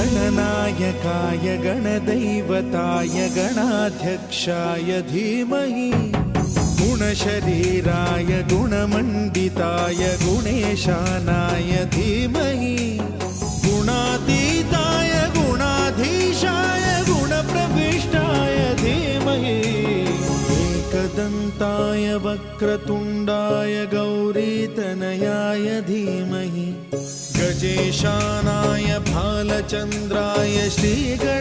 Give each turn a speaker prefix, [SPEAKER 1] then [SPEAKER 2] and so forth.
[SPEAKER 1] गणनायकाय गणदैवताय गणाध्यक्षाय धीमहि गुणशरीराय गुणमण्डिताय गुणेशानाय धीमहि गुणातीताय गुणाधीशाय गुणप्रविष्टाय धीमहि एकदन्ताय वक्रतुण्डाय गौरीतनयाय धीमहि गजेशानाय भालचन्द्राय श्रीगणेशाय